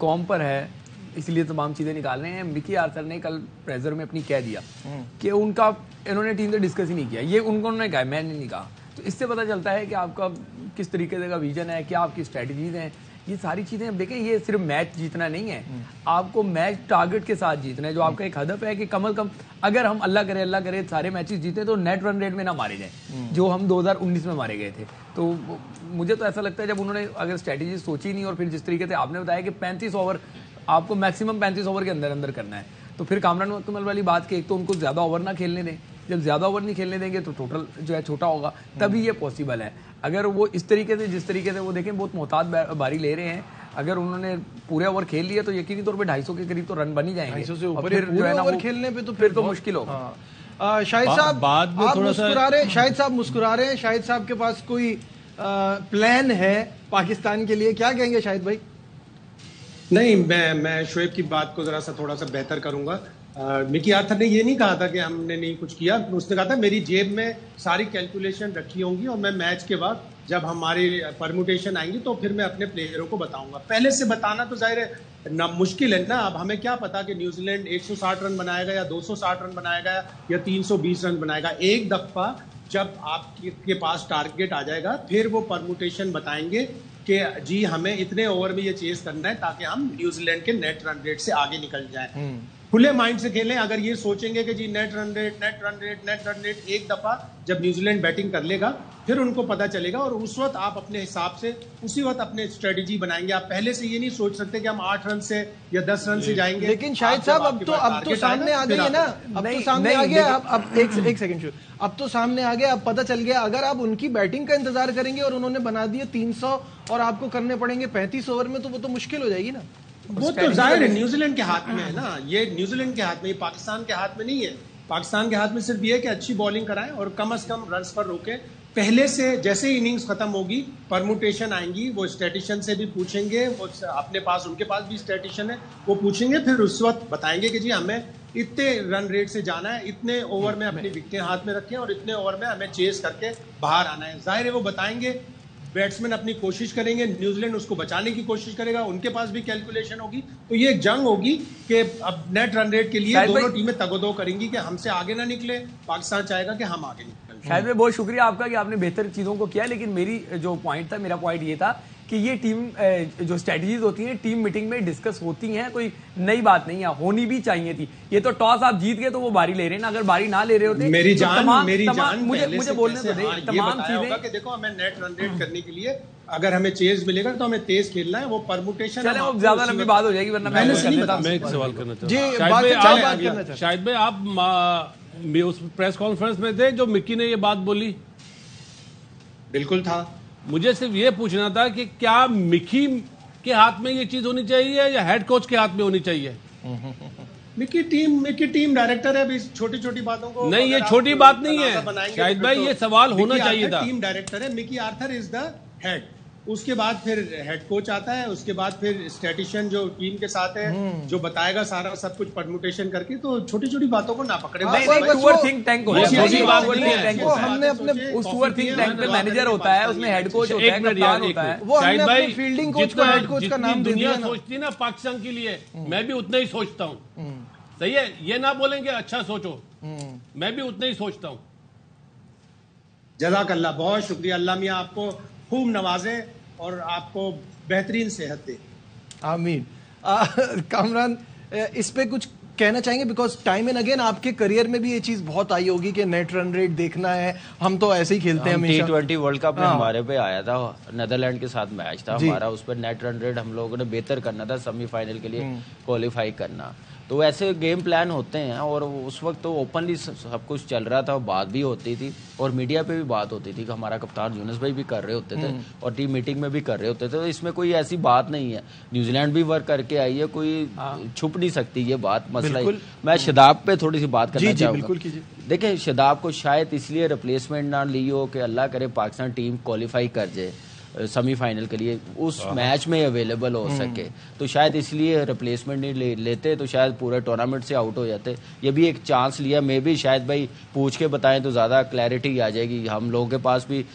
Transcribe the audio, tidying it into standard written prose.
Com पर है, इसलिए तमाम चीज़ें निकाल रहे हैं। मिकी आर्थर ने कल प्रेजर में अपनी कह दिया कि उनका इन्होंने टीम से डिस्कस ही नहीं किया, ये उन्होंने कहा, मैंने नहीं कहा। तो इससे पता चलता है कि आपका किस तरीके से का विजन है, क्या आपकी स्ट्रेटजीज हैं, ये सारी चीज़ें। अब देखें, ये सिर्फ मैच जीतना नहीं है, आपको मैच टारगेट के साथ जीतना है। जो आपका एक हदफ है कि कम से कम अगर हम अल्लाह करे सारे मैचेस जीते तो नेट रन रेट में ना मारे जाए, जो हम 2019 में मारे गए थे। तो मुझे तो ऐसा लगता है जब उन्होंने अगर स्ट्रेटजी सोची नहीं, और फिर जिस तरीके से आपने बताया कि 35 ओवर आपको मैक्सिमम 35 ओवर के अंदर अंदर करना है, तो फिर कामरान मुकम्मल वाली बात कि एक तो उनको ज़्यादा ओवर ना खेलने दें, जब ज़्यादा ओवर नहीं खेलने देंगे तो टोटल जो है छोटा होगा, तभी ये पॉसिबल है। अगर वो इस तरीके से, जिस तरीके से वो देखें बहुत मोहतात बारी ले रहे हैं, अगर उन्होंने पूरे ओवर खेल लिए तो यकीनी तौर पे 250 के करीब तो रन बन ही जाएंगे। 250 से ऊपर फिर जो है ना वो खेलने पे तो फिर तो मुश्किल होगा। शाहिद साहब बाद में आप थोड़ा मुस्कुरा रहे हैं, शाहिद साहब मुस्कुरा रहे हैं, शाहिद साहब के पास कोई प्लान है पाकिस्तान के लिए, क्या कहेंगे शाहिद भाई? नहीं, मैं शोएब की बात को जरा सा थोड़ा सा बेहतर करूंगा। मिकी आर्थर ने ये नहीं कहा था कि हमने नहीं कुछ किया, उसने कहा था मेरी जेब में सारी कैलकुलेशन रखी होंगी और मैं मैच के बाद जब हमारी परमुटेशन आएंगी तो फिर मैं अपने प्लेयरों को बताऊंगा। पहले से बताना तो जाहिर है ना मुश्किल है ना। अब हमें क्या पता कि न्यूजीलैंड 160 रन बनाएगा या 260 रन बनाएगा या 320 रन बनाएगा। एक दफा जब आपके पास टारगेट आ जाएगा फिर वो परमुटेशन बताएंगे कि जी हमें इतने ओवर में ये चेस करना है ताकि हम न्यूजीलैंड के नेट रन रेट से आगे निकल जाएं। खुले माइंड से खेलें। अगर ये सोचेंगे कि जी नेट रन रेट, एक दफा जब न्यूजीलैंड बैटिंग कर लेगा फिर उनको पता चलेगा और उस वक्त आप अपने हिसाब से उसी वक्त अपने स्ट्रेटेजी बनाएंगे। आप पहले से ये नहीं सोच सकते कि हम 8 रन से या 10 रन से जाएंगे। लेकिन शाहिद साहब अब तो सामने आ गई है ना, अब तो सामने आ गया। अब एक सेकंड, अब तो सामने आ गया, अब पता चल गया। अगर आप उनकी बैटिंग का इंतजार करेंगे और उन्होंने बना दिए 300 और आपको करने पड़ेंगे 35 ओवर में, तो वो तो मुश्किल हो जाएगी ना। वो तो जाहिर है न्यूजीलैंड के हाथ में है ना, ये न्यूजीलैंड के हाथ में, ये पाकिस्तान के हाथ में नहीं है। पाकिस्तान के हाथ में सिर्फ ये है कि अच्छी बॉलिंग कराएं और कम से कम रन्स पर रोकें। पहले से जैसे ही इनिंग्स खत्म होगी परमुटेशन आएंगी, वो स्टैटिशियन से भी पूछेंगे, वो अपने पास उनके पास भी स्टैटिशियन है, वो पूछेंगे, फिर उस वक्त बताएंगे कि जी हमें इतने रन रेट से जाना है, इतने ओवर में अपनी विकेटें हाथ में रखें और इतने ओवर में हमें चेस करके बाहर आना है। जाहिर है वो बताएंगे, बैट्समैन अपनी कोशिश करेंगे, न्यूजीलैंड उसको बचाने की कोशिश करेगा, उनके पास भी कैलकुलेशन होगी। तो ये एक जंग होगी कि अब नेट रन रेट के लिए दोनों टीमें तगोदो करेंगी कि हमसे आगे ना निकले। पाकिस्तान चाहेगा कि हम आगे निकलें। शायद बहुत शुक्रिया आपका कि आपने बेहतर चीज़ों को किया, लेकिन मेरी जो पॉइंट था, मेरा पॉइंट ये था कि ये टीम जो स्ट्रेटजीज होती हैं टीम मीटिंग में डिस्कस होती हैं, कोई नई बात नहीं है, होनी भी चाहिए थी। ये तो टॉस आप जीत गए तो वो बारी ले रहे हैं ना, अगर बारी ना ले रहे होते मेरी तो जान मुझे बोलने तो दे, तमाम चीजें कि देखो हमें नेट रन रेट करने के लिए अगर हमें चेज मिलेगा तो हमें तेज खेलना है, वो परमुटेशन। चले वो ज्यादा लंबी बात हो जाएगी, वरना मैं एक सवाल करना चाहता हूँ। शाहिद भाई आप उस प्रेस कॉन्फ्रेंस में थे जो मिक्की ने ये बात बोली? बिल्कुल था। मुझे सिर्फ ये पूछना था कि क्या मिकी के हाथ में ये चीज होनी चाहिए या हेड कोच के हाथ में होनी चाहिए? मिकी टीम डायरेक्टर है, अभी छोटी छोटी बातों को नहीं, ये छोटी बात नहीं है शाहिद भाई, ये सवाल होना चाहिए था। टीम डायरेक्टर है, Mickey Arthur is the head, उसके बाद फिर हेड कोच आता है, उसके बाद फिर स्टैटिशियन जो टीम के साथ है जो बताएगा सारा सब कुछ परमुटेशन करके। तो छोटी छोटी बातों को ना पकड़े। थिंक टैंक होता है, हमने अपने उस थिंक टैंक पे मैनेजर होता है, उसमें हेड कोच होता है, कप्तान होता है। शाहिद भाई फील्डिंग कोच को हेड कोच का नाम दुनिया सोचती ना पाकिस्तान के लिए, मैं भी उतना ही सोचता हूँ। सही है, ये ना बोलेंगे अच्छा सोचो, मैं भी उतना ही सोचता हूँ। जज़ाकल्लाह, बहुत शुक्रिया। अल्लाह मियां आपको खूब नवाजे और आपको बेहतरीन सेहत दे। आमीन। कामरान, इस पे कुछ कहना चाहेंगे? बिकॉज टाइम एंड अगेन आपके करियर में भी ये चीज बहुत आई होगी कि नेट रन रेट देखना है, हम तो ऐसे ही खेलते हैं हमेशा। T20 वर्ल्ड कप में हमारे पे आया था, नेदरलैंड के साथ मैच था हमारा, उस पर नेट रन रेट हम लोगों ने बेहतर करना था, सेमीफाइनल के लिए क्वालिफाई करना। तो ऐसे गेम प्लान होते हैं और उस वक्त तो ओपनली सब कुछ चल रहा था, बात भी होती थी और मीडिया पे भी बात होती थी कि हमारा कप्तान यूनुस भाई भी कर रहे होते थे और टीम मीटिंग में भी कर रहे होते थे। तो इसमें कोई ऐसी बात नहीं है, न्यूजीलैंड भी वर्क करके आई है, कोई छुप नहीं सकती ये बात, मसला ही। मैं शादाब पे थोड़ी सी बात करना चाहूँगा। देखिए, शादाब को शायद इसलिए रिप्लेसमेंट ना ली हो कि अल्लाह करे पाकिस्तान टीम क्वालिफाई कर जाए सेमीफाइनल के लिए, उस मैच में अवेलेबल हो सके, तो शायद इसलिए रिप्लेसमेंट नहीं लेते, तो शायद पूरे टूर्नामेंट से आउट हो जाते। ये भी एक चांस लिया, मैं भी शायद भाई पूछ के बताएं तो ज़्यादा क्लैरिटी आ जाएगी। हम लोगों के पास भी